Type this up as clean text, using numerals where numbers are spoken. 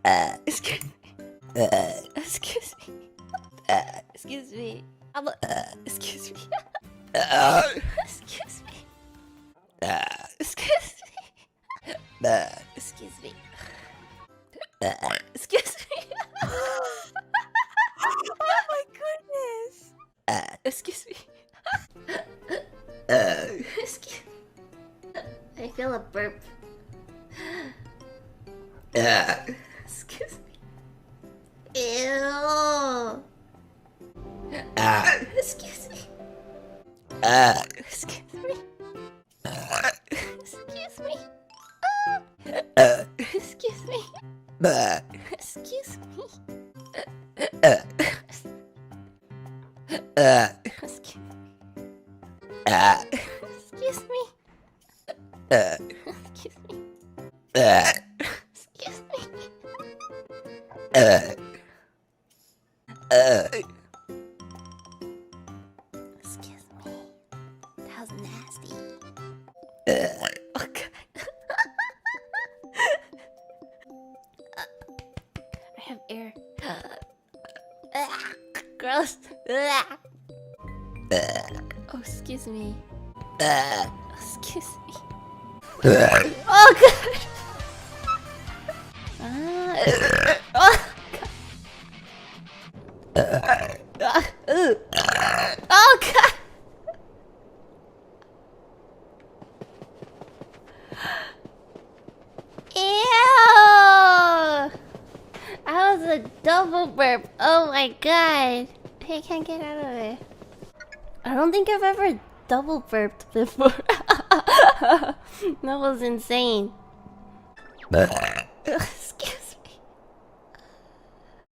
Excuse me. Excuse me. Excuse me. Excuse me. Excuse me. Excuse me. Excuse me. Excuse me. Oh my goodness! Excuse me. Excuse me. I feel a burp. Excuse me. Ew. Excuse me. Excuse me. Excuse me. Excuse me. Excuse me. Excuse me. Excuse me. Excuse me. Excuse me. Excuse me. That was nasty. Oh god. I have air. Gross. Oh, excuse me. Excuse me. Oh god. Oh god. Oh god. Ew. That was a double burp. Oh my god. I can't get out of it. I don't think I've ever double burped before. That was insane. Excuse